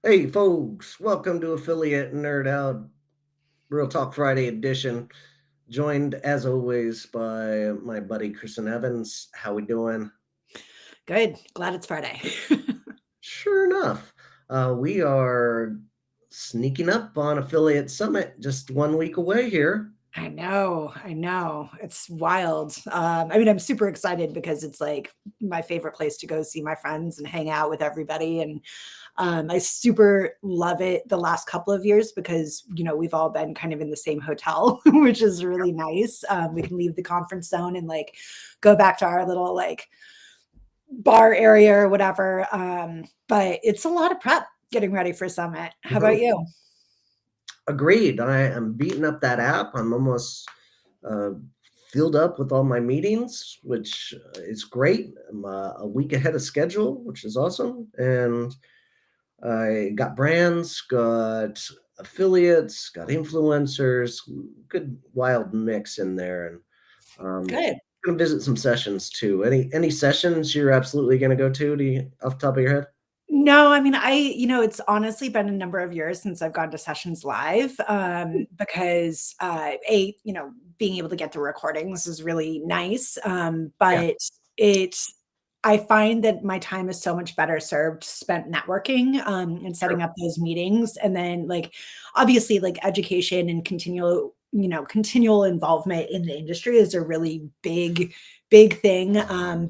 Hey, folks, welcome to Affiliate Nerd Out Real Talk Friday edition. Joined as always by my buddy Christen Evans. How we doing? Good. Glad it's Friday. Sure enough, we are sneaking up on Affiliate Summit just 1 week away here. I know. It's wild. I'm super excited because it's like my favorite place to go see my friends and hang out with everybody. And I super love it the last couple of years because, we've all been kind of in the same hotel, which is really nice. We can leave the conference zone and like go back to our little like bar area or whatever. But it's a lot of prep getting ready for Summit. How Mhm. about you? Agreed. I am beating up that app. I'm almost uh, filled up with all my meetings, which is great. I'm a week ahead of schedule, which is awesome. And I got brands, got affiliates, got influencers, good wild mix in there, and Good. gonna visit some sessions too. Any sessions you're absolutely gonna go to? Do you, off the top of your head? No, it's honestly been a number of years since I've gone to sessions live, because, being able to get the recordings is really nice, Yeah, but it I find that my time is so much better served spent networking, and sure. setting up those meetings, and then, like, obviously, like, education and continual involvement in the industry is a really big thing,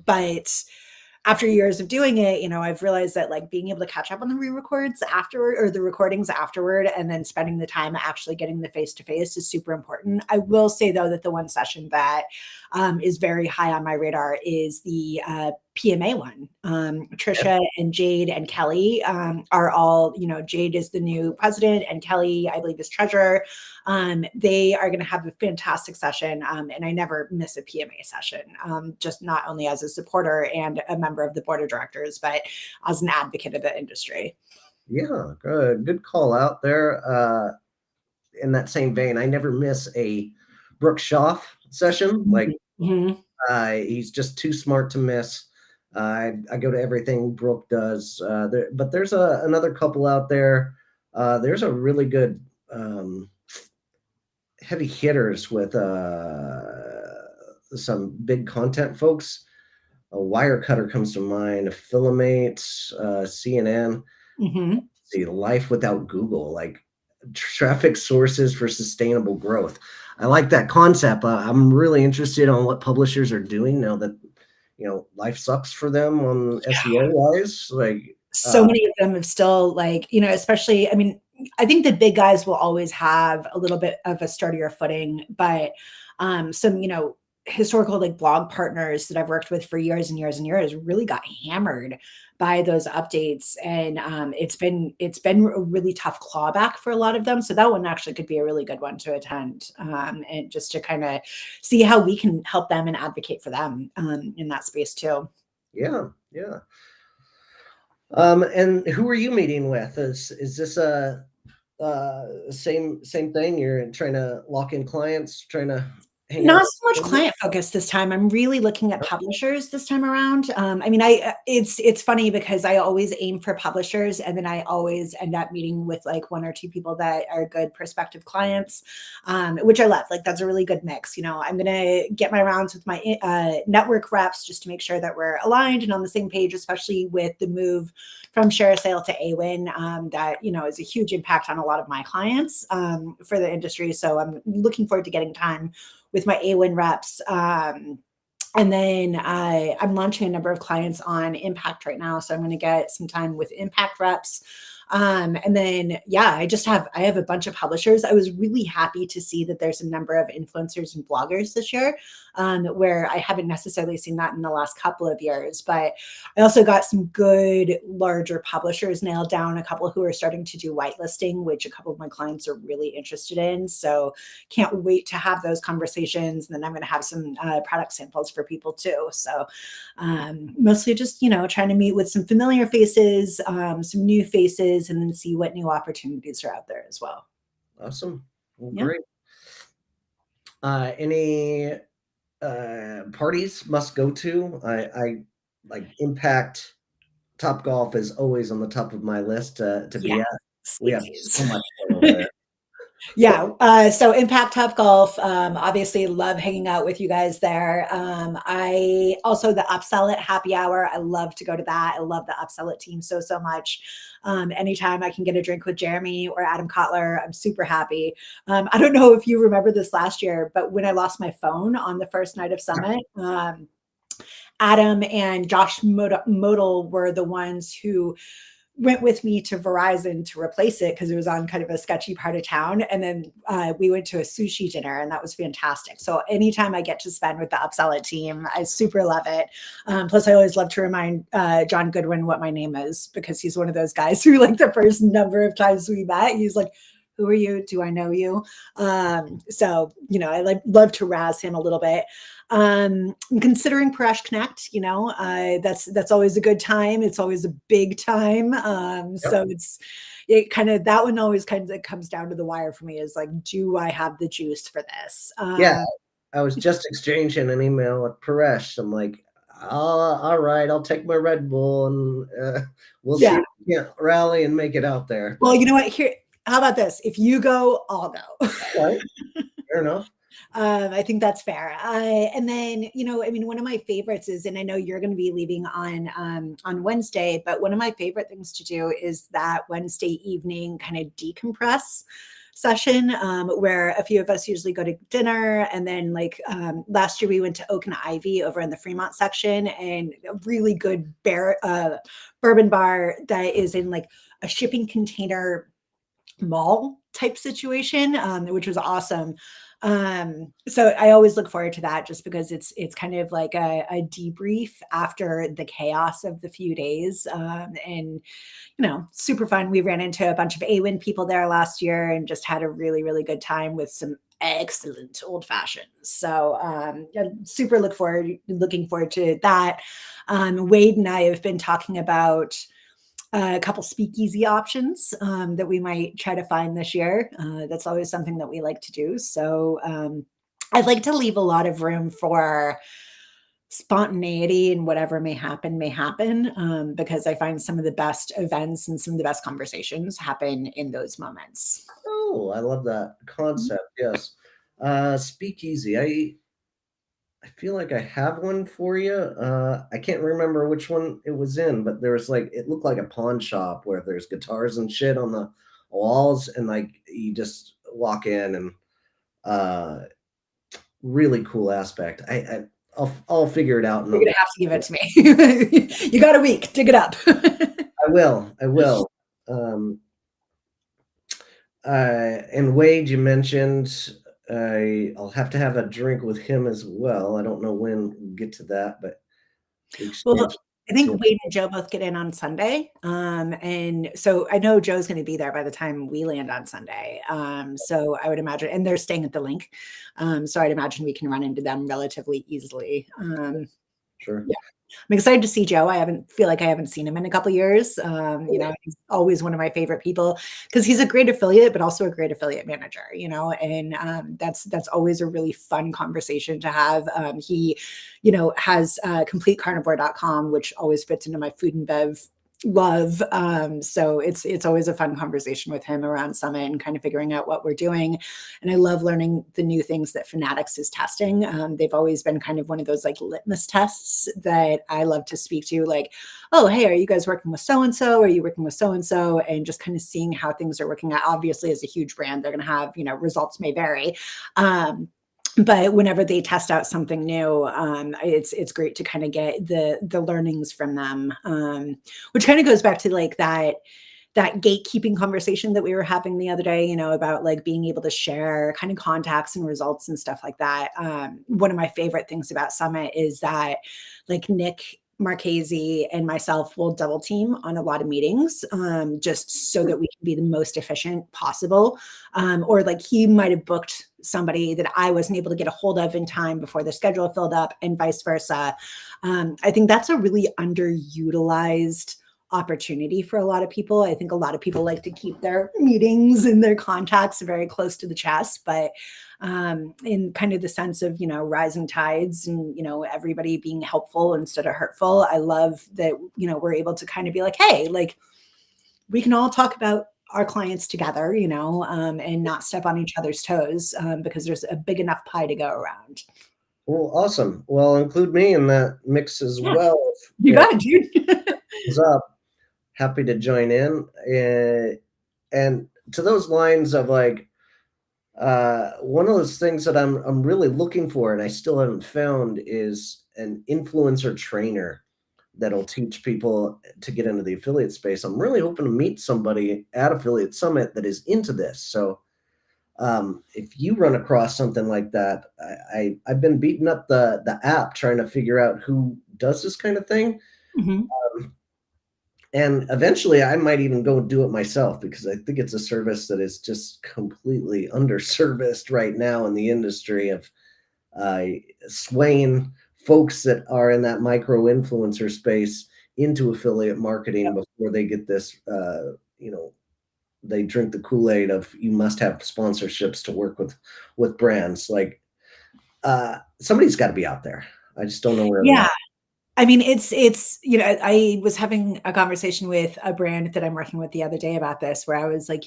but after years of doing it, I've realized that like being able to catch up on the re-records afterward or the recordings afterward and then spending the time actually getting the face to face is super important. I will say though that the one session that is very high on my radar is the PMA one. Yeah. Trisha and Jade and Kelly are all, Jade is the new president and Kelly, I believe, is treasurer. They are going to have a fantastic session. And I never miss a PMA session, just not only as a supporter and a member of the board of directors, but as an advocate of the industry. Yeah, good call out there. In that same vein, I never miss a Brooke Schaff session. Like Mhm. he's just too smart to miss. I go to everything Brooke does. But there's another couple out there. There's a really good heavy hitters with some big content folks. A Wirecutter comes to mind, Filmate, CNN. Mhm. See, Life Without Google, like traffic sources for sustainable growth. I like that concept. I'm really interested on what publishers are doing now that life sucks for them on SEO wise. Like, So many of them have still like, especially, I think the big guys will always have a little bit of a sturdier footing, but some, historical like blog partners that I've worked with for years and years and years really got hammered by those updates. And it's been a really tough clawback for a lot of them. So that one actually could be a really good one to attend, and just to kind of see how we can help them and advocate for them in that space too. yeah, yeah. And who are you meeting with? Is this a same thing? You're trying to lock in clients, trying to hang out Not with so much them? client focused this time. I'm really looking at publishers this time around. It's funny because I always aim for publishers, and then I always end up meeting with like one or two people that are good prospective clients, which I love. Like that's a really good mix. I'm gonna get my rounds with my network reps just to make sure that we're aligned and on the same page, especially with the move from share sale to AWIN. That is a huge impact on a lot of my clients for the industry. So I'm looking forward to getting time with my AWIN reps. And then I'm launching a number of clients on Impact right now. So I'm going to get some time with Impact reps. And then, yeah, I have a bunch of publishers. I was really happy to see that there's a number of influencers and bloggers this year, where I haven't necessarily seen that in the last couple of years. But I also got some good larger publishers nailed down, a couple who are starting to do whitelisting, which a couple of my clients are really interested in. So can't wait to have those conversations. And then I'm going to have some product samples for people too. So mostly just, trying to meet with some familiar faces, some new faces, and then see what new opportunities are out there as well. Awesome. Well, Yeah. great. Any parties must go to? I like Impact. Top Golf is always on the top of my list to Yeah, be at. We have so same. much fun over there. Yeah. So Impact Top Golf, obviously love hanging out with you guys there. I also the Upsell It happy hour. I love to go to that. I love the Upsell It team so, so much. Anytime I can get a drink with Jeremy or Adam Kotler, I'm super happy. I don't know if you remember this last year, but when I lost my phone on the first night of Summit, Adam and Josh Modal were the ones who went with me to Verizon to replace it because it was on kind of a sketchy part of town. And then we went to a sushi dinner, and that was fantastic. So anytime I get to spend with the Upsell It team, I super love it. Plus, I always love to remind John Goodwin what my name is, because he's one of those guys who, like, the first number of times we met, he's like, "Who are you? Do I know you?" So, I love to razz him a little bit. I'm considering Paresh Connect, that's always a good time. It's always a big time. So Yep. it kind of, that one always kind of comes down to the wire for me, is like, do I have the juice for this? Yeah, I was just exchanging an email with Paresh. I'm like, all right, I'll take my Red Bull and we'll see Yeah. if we can rally and make it out there. Well, But you know what? Here, how about this? If you go, I'll go. all right, fair enough. I think that's fair. And then, one of my favorites is, and I know you're going to be leaving on Wednesday, but one of my favorite things to do is that Wednesday evening kind of decompress session, where a few of us usually go to dinner. And then, like, last year we went to Oak and Ivy over in the Fremont section, and a really good bourbon bar that is in like a shipping container mall type situation, which was awesome. So I always look forward to that, just because it's kind of like a debrief after the chaos of the few days. And super fun. We ran into a bunch of AWIN people there last year and just had a really, really good time with some excellent old fashions. So I super looking forward to that. Wade and I have been talking about a couple speakeasy options that we might try to find this year. That's always something that we like to do. So I'd like to leave a lot of room for spontaneity, and whatever may happen, because I find some of the best events and some of the best conversations happen in those moments. Oh, I love that concept. Yes. Speakeasy. I feel like I have one for you. I can't remember which one it was in, but there was like, it looked like a pawn shop where there's guitars and shit on the walls, and like you just walk in and uh really cool aspect. I'll figure it out and You're I'll gonna get have to give it to me. You got a week. Dig it up. I will. I will. Um and Wade, you mentioned I'll have to have a drink with him as well. I don't know when we'll get to that, but we Well, exchanged. I think Wade and Joe both get in on Sunday. And so I know Joe's going to be there by the time we land on Sunday. So I would imagine, and they're staying at the link. So I'd imagine we can run into them relatively easily. Sure. Yeah. I'm excited to see Joe. I haven't seen him in a couple of years. He's always one of my favorite people, because he's a great affiliate, but also a great affiliate manager, and that's always a really fun conversation to have. He, has completecarnivore.com, which always fits into my food and bev love. So it's always a fun conversation with him around Summit and kind of figuring out what we're doing. And I love learning the new things that Fanatics is testing. They've always been kind of one of those like litmus tests that I love to speak to, like, oh, hey, are you guys working with so-and-so? Are you working with so-and-so? And just kind of seeing how things are working out. Obviously, as a huge brand, they're going to have, results may vary. But whenever they test out something new, it's great to kind of get the learnings from them, which kind of goes back to like that gatekeeping conversation that we were having the other day, about like being able to share kind of contacts and results and stuff like that. One of my favorite things about Summit is that, like, Nick Marchese and myself will double team on a lot of meetings, just so that we can be the most efficient possible. Or like, he might have booked somebody that I wasn't able to get a hold of in time before the schedule filled up, and vice versa. I think that's a really underutilized opportunity for a lot of people. I think a lot of people like to keep their meetings and their contacts very close to the chest, but in kind of the sense of, rising tides and, everybody being helpful instead of hurtful. I love that, we're able to kind of be like, hey, like we can all talk about our clients together, and not step on each other's toes, because there's a big enough pie to go around. Well, awesome. Well, include me in that mix as Yeah, well. you If got it, dude. it's up, happy to join in. And to those lines of like, one of those things that I'm really looking for, and I still haven't found, is an influencer trainer that'll teach people to get into the affiliate space. I'm really hoping to meet somebody at Affiliate Summit that is into this. So if you run across something like that, I've been beating up the app trying to figure out who does this kind of thing. Mhm. And eventually I might even go do it myself, because I think it's a service that is just completely underserviced right now in the industry of swaying folks that are in that micro influencer space into affiliate marketing before they get this, they drink the Kool-Aid of you must have sponsorships to work with brands. Like somebody's got to be out there. I just don't know where they Yeah. are. I mean, it's, I was having a conversation with a brand that I'm working with the other day about this, where I was like,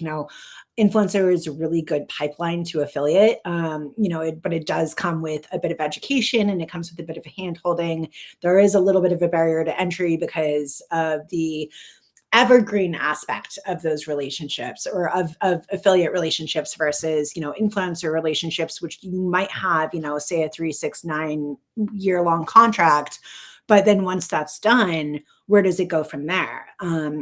influencer is a really good pipeline to affiliate, but it does come with a bit of education and it comes with a bit of hand holding. There is a little bit of a barrier to entry because of the evergreen aspect of those relationships, or of affiliate relationships versus, influencer relationships, which you might have, say a 3, 6, 9 year long contract. But then once that's done, where does it go from there?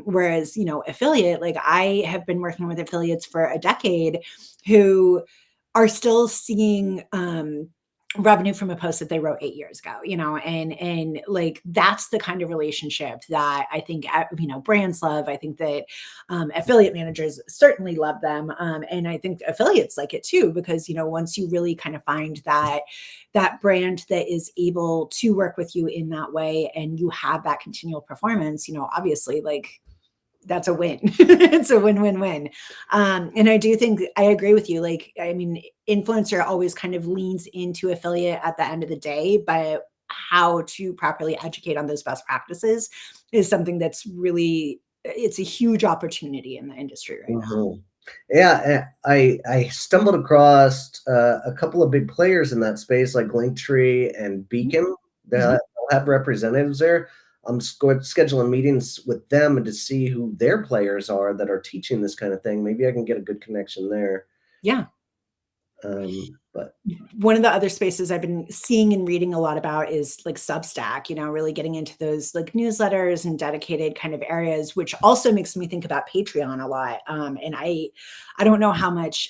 Whereas, affiliate, like I have been working with affiliates for a decade who are still seeing revenue from a post that they wrote 8 years ago, and like that's the kind of relationship that I think brands love. I think that affiliate managers certainly love them, and I think affiliates like it too, because once you really kind of find that brand that is able to work with you in that way, and you have that continual performance, obviously, like that's a win. It's a win-win-win. And I do think I agree with you. Like, I mean, influencer always kind of leans into affiliate at the end of the day, but how to properly educate on those best practices is something that's really, it's a huge opportunity in the industry right now. Mhm. Yeah, I stumbled across a couple of big players in that space, like Linktree and Beacon. Mhm. That will have representatives there. I'm scheduling meetings with them and to see who their players are that are teaching this kind of thing. Maybe I can get a good connection there. Yeah. But One of the other spaces I've been seeing and reading a lot about is like Substack, really getting into those like newsletters and dedicated kind of areas, which also makes me think about Patreon a lot. And I don't know how much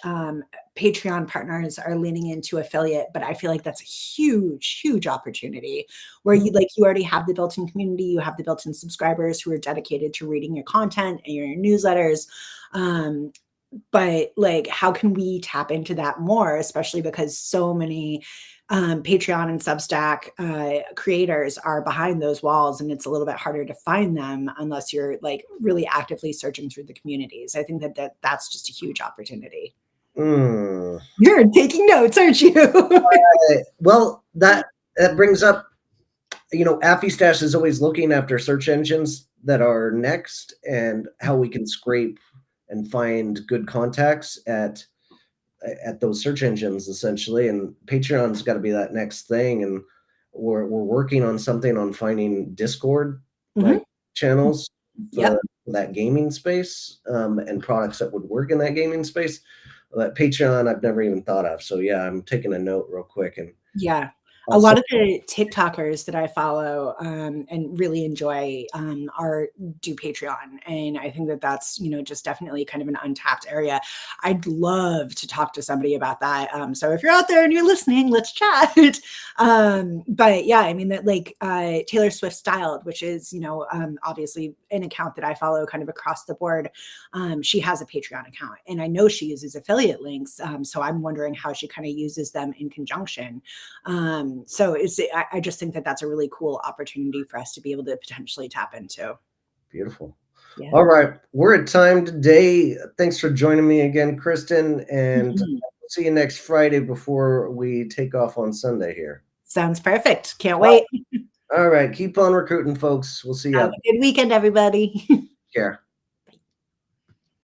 Patreon partners are leaning into affiliate, but I feel like that's a huge, huge opportunity where you already have the built-in community, you have the built-in subscribers who are dedicated to reading your content and your newsletters. But like how can we tap into that more, especially because so many Patreon and Substack creators are behind those walls, and it's a little bit harder to find them unless you're like really actively searching through the communities. I think that's just a huge opportunity. mm, You're taking notes, aren't you? well, that brings up, AffyStash is always looking after search engines that are next and how we can scrape and find good contacts at those search engines essentially. And Patreon's got to be that next thing. And we're working on something on finding Discord like Mhm. channels Yep. for that gaming space, and products that would work in that gaming space. But Patreon, I've never even thought of. So yeah, I'm taking a note real quick, and Yeah. A also, lot of the TikTokers that I follow and really enjoy do Patreon, and I think that that's just definitely kind of an untapped area. I'd love to talk to somebody about that. So if you're out there and you're listening, let's chat. But yeah, I mean that like Taylor Swift Styled, which is obviously an account that I follow kind of across the board. She has a Patreon account, and I know she uses affiliate links. So I'm wondering how she kind of uses them in conjunction. So I just think that that's a really cool opportunity for us to be able to potentially tap into. Beautiful. Yeah. All right. We're at time today. Thanks for joining me again, Christen. And Mhm. see you next Friday before we take off on Sunday here. Sounds perfect. Can't wait. All right. Keep on recruiting, folks. We'll see you Have out a good weekend, everybody. there.